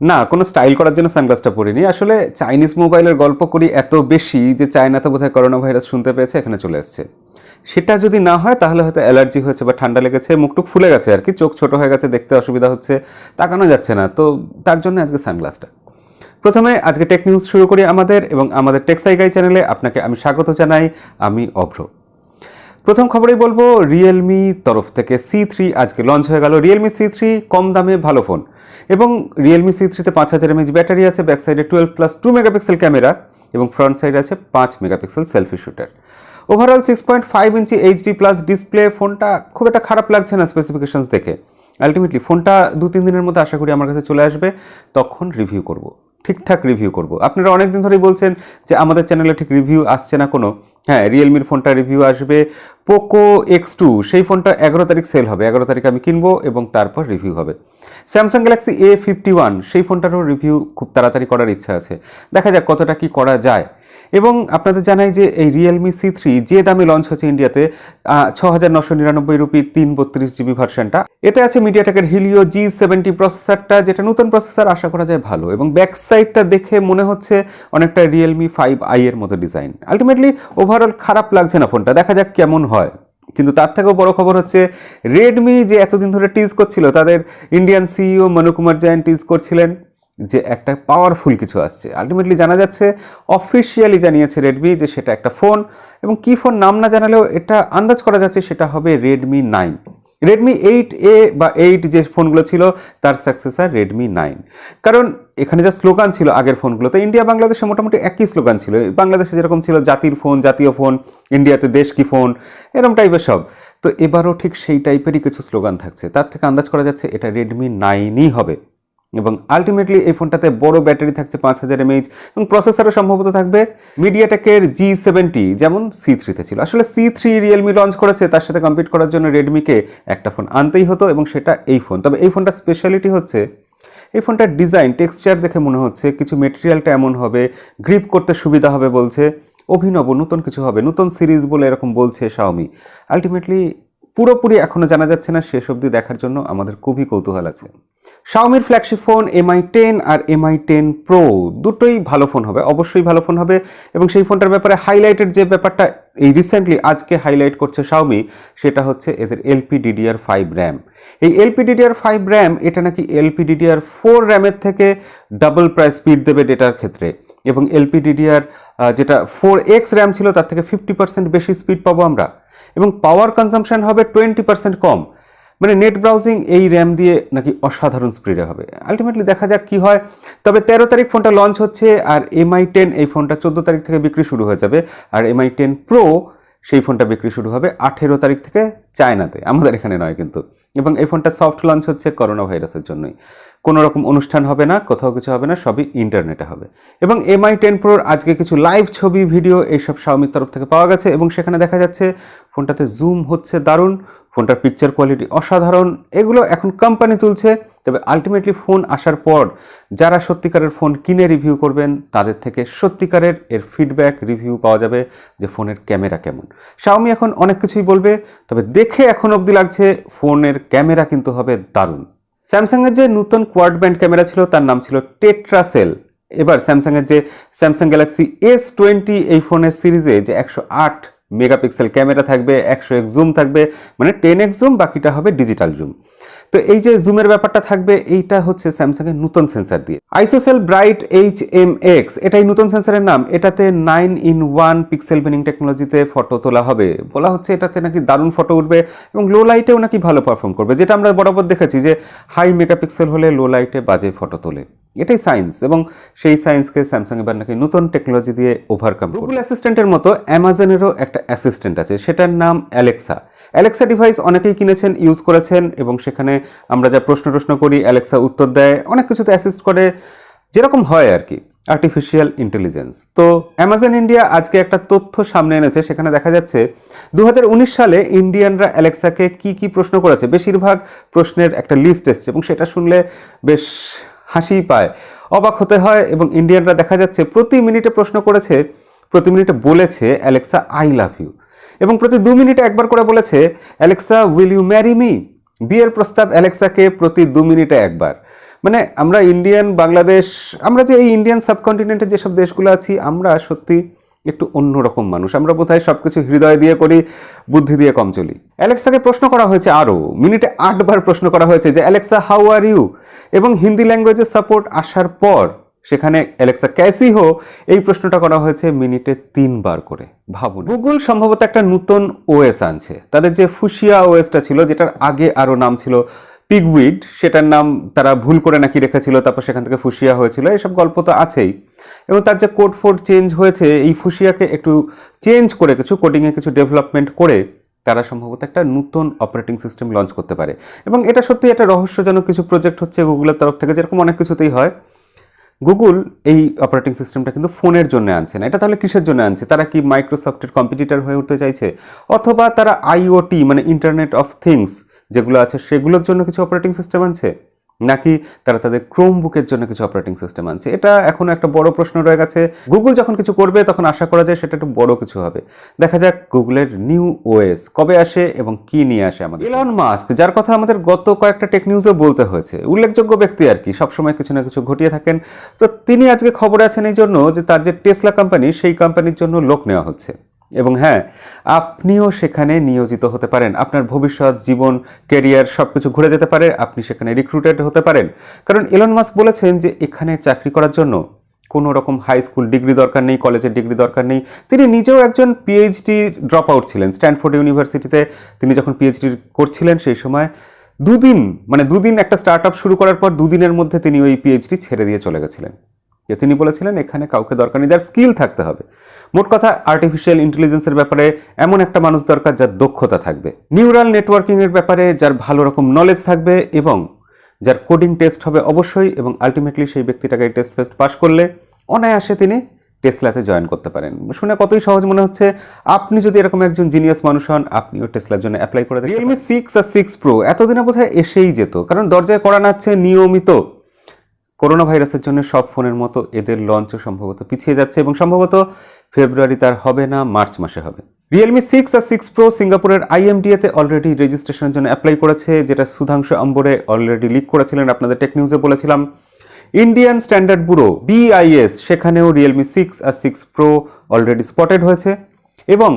না, কোনো স্টাইল করার জন্য সানগ্লাসটা পরিনি। আসলে চাইনিজ মোবাইলের গল্প করি এত বেশি যে চায়নাতে বোধহয় করোনা ভাইরাস শুনতে পেয়েছে, এখানে চলে এসেছে। সেটা যদি না হয় তাহলে হয়তো অ্যালার্জি হয়েছে বা ঠান্ডা লেগেছে, মুখটুক ফুলে গেছে আর কি, চোখ ছোট হয়ে গেছে, দেখতে অসুবিধা হচ্ছে, তাকানো যাচ্ছে না, তো তার জন্য আজকে সানগ্লাসটা। প্রথমে আজকে টেক নিউজ শুরু করি আমাদের, এবং আমাদের টেকসাই গাই চ্যানেলে আপনাকে আমি স্বাগত জানাই। আমি অভ্র। প্রথম খবরেই বলবো, রিয়েলমি তরফ থেকে C3 আজকে লঞ্চ হয়ে গেল। রিয়েলমি C3 কম দামে ভালো ফোন, এবং রিয়েলমি C3-তে 5000 mAh ব্যাটারি আছে, ব্যাক সাইডে 12+2 মেগাপিক্সেল ক্যামেরা, এবং ফ্রন্ট সাইডে আছে 5 মেগাপিক্সেল সেলফি শুটার। ওভারঅল 6.5 ইঞ্চি HD+ ডিসপ্লে। ফোনটা খুব একটা খারাপ লাগছে না স্পেসিফিকেশনস দেখে। আলটিমেটলি ফোনটা 2-3 দিনের মধ্যে আশা করি আমার কাছে চলে আসবে, তখন রিভিউ করব, ঠিকঠাক রিভিউ করব। আপনারা অনেক দিন ধরেই বলছেন যে আমাদের চ্যানেলে ঠিক রিভিউ আসছে না কোনো। হ্যাঁ, রিয়েলমির ফোনটা রিভিউ আসবে। পোকো X2 সেই ফোনটা 11 তারিখ সেল হবে, 11 তারিখ আমি কিনবো এবং তারপর রিভিউ হবে। স্যামসাং গ্যালাক্সি A51 সেই ফোনটারও রিভিউ খুব তাড়াতাড়ি করার ইচ্ছা আছে, দেখা যাক কতটা কি করা যায়। এবং আপনাদের জানাই যে এই রিয়েলমি C3 যে দামে লঞ্চ হচ্ছে ইন্ডিয়াতে, 6999 রুপি 332GB ভার্সনটা, এতে আছে মিডিয়াটেকের হিলিও G70 প্রসেসরটা, যেটা নতুন প্রসেসর, আশা করা যায় ভালো। এবং ব্যাক সাইডটা দেখে মনে হচ্ছে অনেকটা রিয়েলমি 5i এর মতো ডিজাইন। আলটিমেটলি ওভারঅল খারাপ লাগছে না ফোনটা, দেখা যাক কেমন হয়। কিন্তু তার থেকেও বড় খবর হচ্ছে, রেডমি যে এতদিন ধরে টিজ করছিল, তাদের ইন্ডিয়ান সিইও মনু কুমার জৈন টিজ করছিলেন যে একটা পাওয়ারফুল কিছু আসছে। আলটিমেটলি জানা যাচ্ছে, অফিসিয়ালি জানিয়েছে রেডমি যে সেটা একটা ফোন, এবং কি ফোন নাম না জানালেও এটা আন্দাজ করা যাচ্ছে সেটা হবে রেডমি 9। রেডমি 8A বা 8 যে ফোনগুলো ছিল তার সাকসেসর রেডমি 9। কারণ এখানে যা স্লোগান ছিল আগের ফোনগুলোতে, ইন্ডিয়া বাংলাদেশে মোটামুটি একই স্লোগান ছিল। বাংলাদেশে যেরকম ছিল জাতির ফোন, জাতীয় ফোন, ইন্ডিয়াতে দেশ কি ফোন, এরকম টাইপের সব। তো এবারও ঠিক সেই টাইপেরই কিছু স্লোগান থাকছে। তার থেকে আন্দাজ করা যাচ্ছে এটা রেডমি 9ই হবে। এবং আলটিমেটলি এই ফোনটাতে বড় ব্যাটারি থাকছে 5000 mAh, এবং প্রসেসরও সম্ভবত থাকবে মিডিয়াটেকের G70, যেমন C3-তে ছিল। আসলে C3 রিয়েলমি লঞ্চ করেছে, তার সাথে কম্পিট করার জন্য রেডমিকে একটা ফোন আনতেই হতো, এবং সেটা এই ফোন। তবে এই ফোনটার স্পেশালিটি হচ্ছে এই ফোনটার ডিজাইন, টেক্সচার দেখে মনে হচ্ছে কিছু মেটেরিয়ালটা এমন হবে, গ্রিপ করতে সুবিধা হবে বলছে, অভিনব নতুন কিছু হবে, নতুন সিরিজ বলে এরকম বলছে শাওমি। আলটিমেটলি পুরোপুরি এখনো জানা যাচ্ছে না, শেষ অবধি দেখার জন্য আমাদের খুবই কৌতূহল আছে। শাওমির ফ্ল্যাগশিপ ফোন Mi 10 আর Mi 10 Pro দুটোই ভালো ফোন হবে, অবশ্যই ভালো ফোন হবে। এবং সেই ফোনটার ব্যাপারে হাইলাইটেড যে ব্যাপারটা এই রিসেন্টলি আজকে হাইলাইট করছে শাওমি, সেটা হচ্ছে এদের LPDDR5 র্যাম। এই LPDDR5 র্যাম, এটা নাকি LPDDR4 র্যামের থেকে ডাবল প্রাইস স্পিড দেবে ডেটার ক্ষেত্রে, এবং LPDDR যেটা 4X র্যাম ছিল তার থেকে 50% বেশি স্পিড পাবো আমরা, এবং পাওয়ার কনজাম্পশন হবে 20% কম। মানে নেট ব্রাউজিং এই র্যাম দিয়ে নাকি অসাধারণ স্পিডে হবে। আলটিমেটলি দেখা যাক কি হয়। তবে 13 তারিখ ফোনটা লঞ্চ হচ্ছে, আর Mi 10 এই ফোনটা 14 তারিখ থেকে বিক্রি শুরু হয়ে যাবে, আর Mi 10 Pro সেই ফোনটা বিক্রি শুরু হবে 18 তারিখ থেকে চায়নাতে, আমাদের এখানে নয় কিন্তু। এবং এই ফোনটা সফট লঞ্চ হচ্ছে করোনা ভাইরাসের জন্যই। কোনো রকম অনুষ্ঠান হবে না, কোথাও কিছু হবে না, সবই ইন্টারনেটে হবে। এবং Mi 10 Proর আজকে কিছু লাইভ ছবি, ভিডিও এইসব শাওমির তরফ থেকে পাওয়া গেছে, এবং সেখানে দেখা যাচ্ছে ফোনটাতে জুম হচ্ছে দারুণ, ফোনটার পিকচার কোয়ালিটি অসাধারণ। এগুলো এখন কোম্পানি তুলছে, তবে আলটিমেটলি ফোন আসার পর যারা সত্যিকারের ফোন কিনে রিভিউ করবেন তাদের থেকে সত্যিকারের এর ফিডব্যাক রিভিউ পাওয়া যাবে যে ফোনের ক্যামেরা কেমন। শাওমি এখন অনেক কিছুই বলবে, তবে দেখে এখন অবধি লাগছে ফোনের ক্যামেরা কিন্তু হবে দারুণ। স্যামসাংয়ের যে নতুন কোয়াড ব্যান্ড ক্যামেরা ছিল তার নাম ছিল টেট্রাসেল। এবার স্যামসাংয়ের যে স্যামসাং গ্যালাক্সি S20 এই ফোনের সিরিজে যে 108 মেগাপিক্সেল ক্যামেরা থাকবে, 100x জুম থাকবে, মানে 10x জুম, বাকিটা হবে ডিজিটাল জুম। তো এই যে জুমের ব্যাপারটা থাকবে, এইটা হচ্ছে স্যামসাংয়ের নতুন সেন্সার দিয়ে। আইসোসেল ব্রাইট HMX, এটাই নতুন সেন্সারের নাম। এটাতে 9-in-1 পিক্সেল বিনিং টেকনোলজিতে ফটো তোলা হবে। বলা হচ্ছে এটাতে নাকি দারুণ ফটো উঠবে, এবং লো লাইটেও নাকি ভালো পারফর্ম করবে, যেটা আমরা বরাবর দেখেছি যে হাই মেগাপিক্সেল হলে লো লাইটে বাজে ফটো তোলে। এটাই সায়েন্স, এবং সেই সায়েন্সকে স্যামসাং এবার নাকি নতুন টেকনোলজি দিয়ে ওভারকাম করবে। গুগল অ্যাসিস্ট্যান্টের মতো অ্যামাজনেরও একটা অ্যাসিস্ট্যান্ট আছে, সেটার নাম অ্যালেক্সা। অ্যালেক্সা ডিভাইস অনেকেই কিনেছেন, ইউজ করেছেন, এবং সেখানে আমরা যা প্রশ্ন করি অ্যালেক্সা উত্তর দেয়, অনেক কিছুতে অ্যাসিস্ট করে, যেরকম হয় আর কি, আর্টিফিশিয়াল ইন্টেলিজেন্স। তো অ্যামাজন ইন্ডিয়া আজকে একটা তথ্য সামনে এনেছে, সেখানে দেখা যাচ্ছে 2019 সালে ইন্ডিয়ানরা অ্যালেক্সাকে কি প্রশ্ন করেছে, বেশিরভাগ প্রশ্নের একটা লিস্ট এসছে, এবং সেটা শুনলে বেশ হাসি পায়, অবাক হতে হয়। এবং ইন্ডিয়ানরা দেখা যাচ্ছে প্রতি মিনিটে প্রশ্ন করেছে, প্রতি মিনিটে বলেছে অ্যালেক্সা আই লাভ ইউ, এবং প্রতি 2 মিনিটে একবার করে বলেছে Alexa will you marry me. বিয়ের প্রস্তাব অ্যালেক্সাকে প্রতি 2 মিনিটে একবার। মানে আমরা ইন্ডিয়ান, বাংলাদেশ, আমরা যে এই ইন্ডিয়ান সাবকন্টিনেন্টের যেসব দেশগুলো আছি, আমরা সত্যি একটু অন্যরকম মানুষ। আমরা বোধহয় সবকিছু হৃদয় দিয়ে করি, বুদ্ধি দিয়ে কম চলি। অ্যালেক্সাকে প্রশ্ন করা হয়েছে, আরও মিনিটে 8 বার প্রশ্ন করা হয়েছে যে অ্যালেক্সা হাউ আর ইউ, এবং হিন্দি ল্যাঙ্গুয়েজের সাপোর্ট আসার পর সেখানে অ্যালেক্সা ক্যাসি হো, এই প্রশ্নটা করা হয়েছে মিনিটে 3 বার করে। ভাবুন, গুগল সম্ভবত একটা নতুন ওএস আনছে। তাদের যে ফুশিয়া ওএসটা ছিল, যেটার আগে আরও নাম ছিল পিগউইড, সেটার নাম তারা ভুল করে নাকি রেখেছিল, তারপর সেখান থেকে ফুশিয়া হয়েছিল, এইসব গল্প তো আছেই। এবং তার যে কোড ফোড চেঞ্জ হয়েছে, এই ফুশিয়াকে একটু চেঞ্জ করে, কিছু কোডিংয়ে কিছু ডেভেলপমেন্ট করে তারা সম্ভবত একটা নতুন অপারেটিং সিস্টেম লঞ্চ করতে পারে। এবং এটা সত্যি একটা রহস্যজনক কিছু প্রজেক্ট হচ্ছে গুগলের তরফ থেকে, যেরকম অনেক কিছুতেই হয়। গুগল এই অপারেটিং সিস্টেমটা কিন্তু ফোনের জন্য আনছে না। এটা তাহলে কিসের জন্য আনছে? তারা কি মাইক্রোসফটের কম্পিটিটর হয়ে উঠতে চাইছে, অথবা তারা আইওটি মানে ইন্টারনেট অফ থিংস যেগুলো আছে সেগুলোর জন্য কিছু অপারেটিং সিস্টেম আনছে, নাকি তারা তাদের ক্রোম বুকের জন্য কিছু অপারেটিং সিস্টেম আনছে? এটা এখন একটা বড় প্রশ্ন রয়ে গেছে। গুগল যখন কিছু করবে তখন আশা করা যায় সেটা একটু বড় কিছু হবে। দেখা যাক গুগলের নিউ ওএস কবে আসে এবং কি নিয়ে আসে আমাদের। এলন মাস্ক, যার কথা আমাদের গত কয়েকটা টেক নিউজে বলতে হয়েছে, উল্লেখযোগ্য ব্যক্তি আর কি, সবসময় কিছু না কিছু ঘটিয়ে থাকেন। তো তিনি আজকে খবরে আছেন এই জন্য যে তার যে টেসলা কোম্পানি, সেই কোম্পানির জন্য লোক নেওয়া হচ্ছে। এবং হ্যাঁ, আপনিও সেখানে নিয়োজিত হতে পারেন। আপনার ভবিষ্যৎ, জীবন, ক্যারিয়ার সবকিছু ঘুরে যেতে পারে, আপনি সেখানে রিক্রুটেড হতে পারেন। কারণ এলন মাস্ক বলেছেন যে এখানে চাকরি করার জন্য কোনো রকম হাই স্কুল ডিগ্রি দরকার নেই, কলেজের ডিগ্রি দরকার নেই। তিনি নিজেও একজন পিএইচডি ড্রপ আউট ছিলেন। স্ট্যানফোর্ড ইউনিভার্সিটিতে তিনি যখন পিএইচডি করছিলেন, সেই সময় দুদিন একটা স্টার্ট আপ শুরু করার পর 2 দিনের মধ্যে তিনি ওই পিএইচডি ছেড়ে দিয়ে চলে গেছিলেন। যে তিনি বলেছিলেন এখানে কাউকে দরকার নেই, যার স্কিল থাকতে হবে। মোট কথা, আর্টিফিশিয়াল ইন্টেলিজেন্সের ব্যাপারে এমন একটা মানুষ দরকার যার দক্ষতা থাকবে, নিউরাল নেটওয়ার্কিং এর ব্যাপারে যার ভালো রকম নলেজ থাকবে, এবং যার কোডিং টেস্ট হবে অবশ্যই, এবং আলটিমেটলি সেই ব্যক্তিটাকে টেস্ট ফেস্ট পাস করলে অনায়াসে তিনি টেসলাতে জয়েন করতে পারেন। শুনে কতই সহজ মনে হচ্ছে। আপনি যদি এরকম একজন জিনিয়াস মানুষ হন, আপনিও টেসলার জন্য অ্যাপ্লাই করে দেন। রিয়েলমি 6 আর 6 প্রো এতদিনে বোধহয় এসেই যেত, কারণ দরজায় কড়া নাড়ছে নিয়মিত। করোনা ভাইরাসের জন্য সব ফোনের মতো এদের লঞ্চও সম্ভবত পিছিয়ে যাচ্ছে, এবং সম্ভবত ফেব্রুয়ারি তার হবে না, মার্চ মাসে হবে। রিয়েলমি 6 আর 6 প্রো সিঙ্গাপুরের আইএমডিএতে অলরেডি রেজিস্ট্রেশনের জন্য অ্যাপ্লাই করেছে, যেটা সুধাংশু আম্বরে অলরেডি লিক করেছিলেন, আপনাদের টেক নিউজে বলেছিলাম। ইন্ডিয়ান স্ট্যান্ডার্ড ব্যুরো BIS, সেখানেও রিয়েলমি 6 আর 6 প্রো অলরেডি স্পটেড হয়েছে, এবং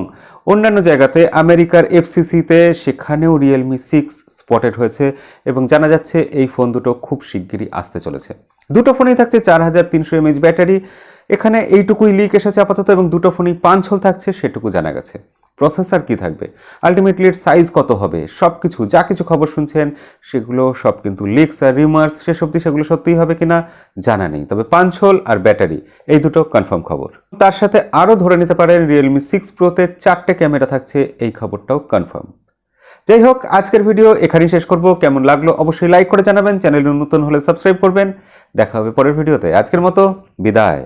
অন্যান্য জায়গাতে আমেরিকার FCCতে সেখানেও রিয়েলমি 6 স্পটেড হয়েছে, এবং জানা যাচ্ছে এই ফোন দুটো খুব শিগগিরই আসতে চলেছে। দুটো ফোনেই থাকছে 4300 mAh ব্যাটারি। এখানে এইটুকুই লিক এসেছে আপাতত, এবং দুটো ফোনেই 5 হোল থাকছে সেটুকু জানা গেছে। প্রসেসর কি থাকবে, আলটিমেটলি এর সাইজ কত হবে, সব কিছু যা কিছু খবর শুনছেন সেগুলো সব কিন্তু লিকস আর রিউমার্স। শেষ অবধি সেগুলো সত্যিই হবে কিনা জানা নেই, তবে 5 হোল আর ব্যাটারি এই দুটো কনফার্ম খবর। তার সাথে আরও ধরে নিতে পারেন রিয়েলমি 6 প্রোতে 4টে ক্যামেরা থাকছে, এই খবরটাও কনফার্ম। যাই হোক, আজকের ভিডিও এখানেই শেষ করব। কেমন লাগলো অবশ্যই লাইক করে জানাবেন, চ্যানেলে নতুন হলে সাবস্ক্রাইব করবেন। দেখা হবে পরের ভিডিওতে। আজকের মতো বিদায়।